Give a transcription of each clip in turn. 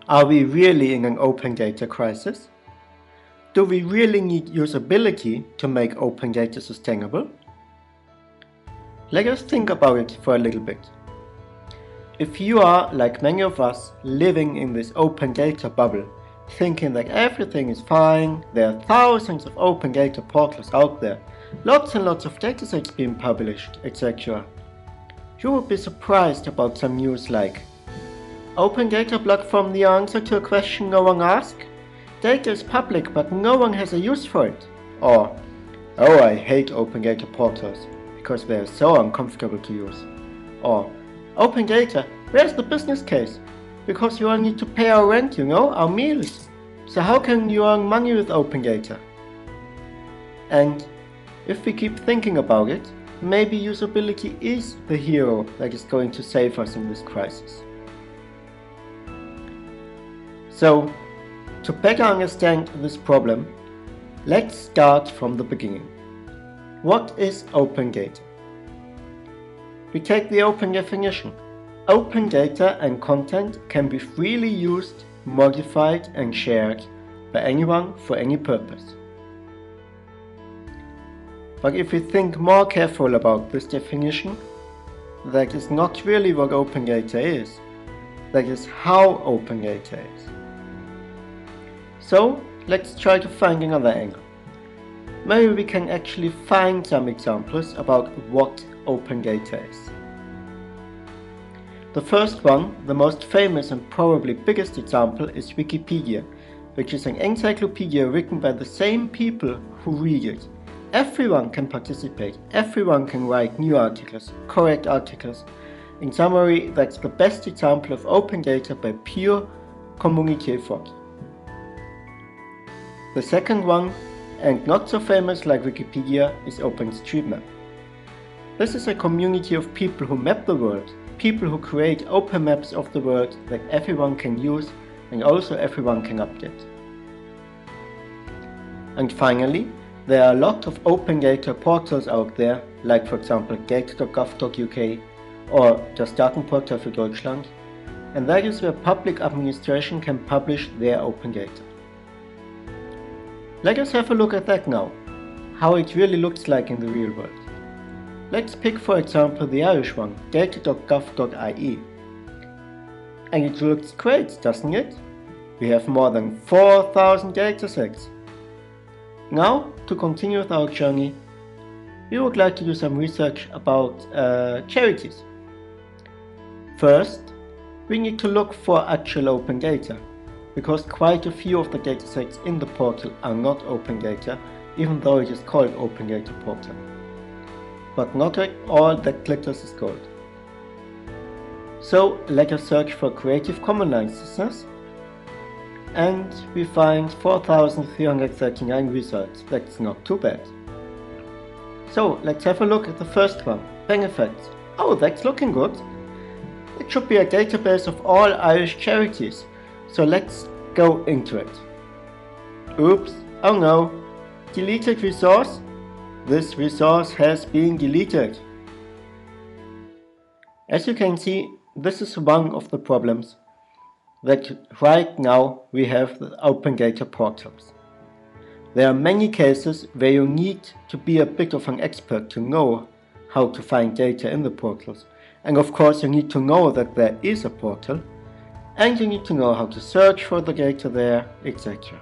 Are we really in an open data crisis? Do we really need usability to make open data sustainable? Let us think about it for a little bit. If you are, like many of us, living in this open data bubble, thinking that everything is fine, there are thousands of open data portals out there, lots and lots of datasets being published, etc., you will be surprised about some news like open data block from the answer to a question no one asked, data is public but no one has a use for it, or oh, I hate open data portals because they are so uncomfortable to use, or open data, where's the business case? Because you all need to pay our rent, our meals. So how can you earn money with open data? And if we keep thinking about it, maybe usability is the hero that is going to save us in this crisis. So, to better understand this problem, let's start from the beginning. What is open data? We take the open definition. Open data and content can be freely used, modified and shared by anyone for any purpose. But if we think more careful about this definition, that is not really what open data is. That is how open data is. So let's try to find another angle. Maybe we can actually find some examples about what open data is. The first one, the most famous and probably biggest example, is Wikipedia, which is an encyclopedia written by the same people who read it. Everyone can participate, everyone can write new articles, correct articles. In summary, that's the best example of open data by pure community effort. The second one, and not so famous like Wikipedia, is OpenStreetMap. This is a community of people who map the world, people who create open maps of the world that everyone can use and also everyone can update. And finally, there are a lot of open data portals out there, like for example data.gov.uk or das Datenportal für Deutschland, and that is where public administration can publish their open data. Let us have a look at that now, how it really looks like in the real world. Let's pick for example the Irish one, data.gov.ie. And it looks great, doesn't it? We have more than 4,000 datasets. Now, to continue with our journey, we would like to do some research about charities. First, we need to look for actual open data, because quite a few of the datasets in the portal are not open data, even though it is called Open Data Portal. But not all that glitters is gold. So let us search for Creative Commons licenses, and we find 4,339 results. That's not too bad. So let's have a look at the first one, benefits. Oh, that's looking good. It should be a database of all Irish charities. So let's go into it. Oops, oh no, deleted resource. This resource has been deleted. As you can see, this is one of the problems that right now we have with open data portals. There are many cases where you need to be a bit of an expert to know how to find data in the portals. And of course you need to know that there is a portal, and you need to know how to search for the data there, etc.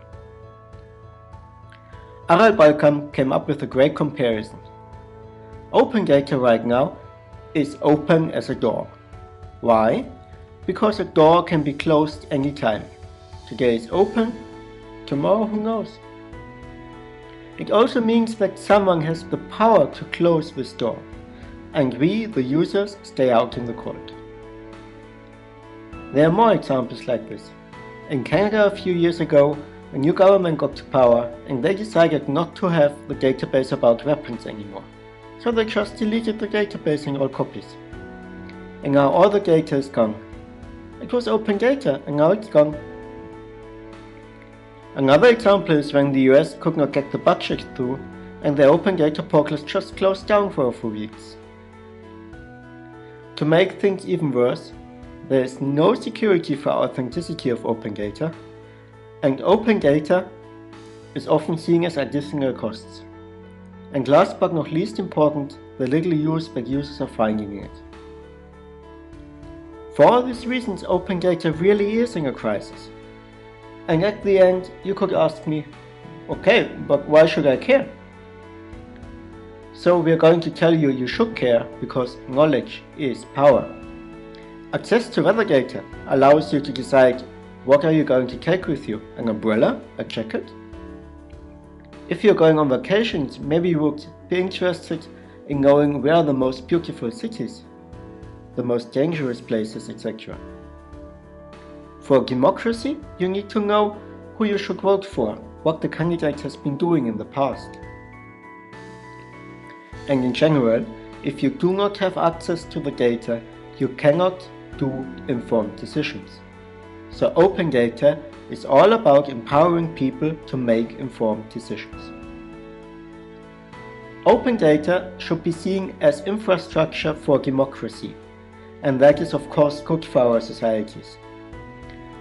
Aral Balkam came up with a great comparison. Open data right now is open as a door. Why? Because a door can be closed anytime. Today is open, tomorrow who knows. It also means that someone has the power to close this door, and we, the users, stay out in the cold. There are more examples like this. In Canada a few years ago, a new government got to power and they decided not to have the database about weapons anymore. So they just deleted the database in all copies. And now all the data is gone. It was open data and now it's gone. Another example is when the US could not get the budget through and their open data portals just closed down for a few weeks. To make things even worse, There is no security for authenticity of open data, and open data is often seen as additional costs. And last but not least important, the little use that users are finding in it. For all these reasons, open data really is in a crisis. And at the end, you could ask me, okay, but why should I care? So we're going to tell you should care because knowledge is power. Access to weather data allows you to decide what are you going to take with you, an umbrella, a jacket? If you're going on vacations, maybe you would be interested in knowing where are the most beautiful cities, the most dangerous places, etc. For democracy, you need to know who you should vote for, what the candidate has been doing in the past. And in general, if you do not have access to the data, you cannot do informed decisions. So open data is all about empowering people to make informed decisions. Open data should be seen as infrastructure for democracy, and that is of course good for our societies.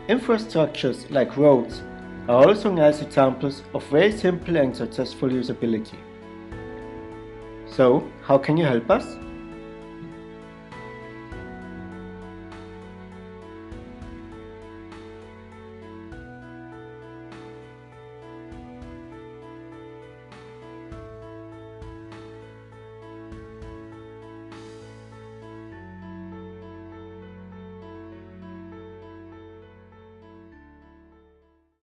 Infrastructures like roads are also nice examples of very simple and successful usability. So, how can you help us?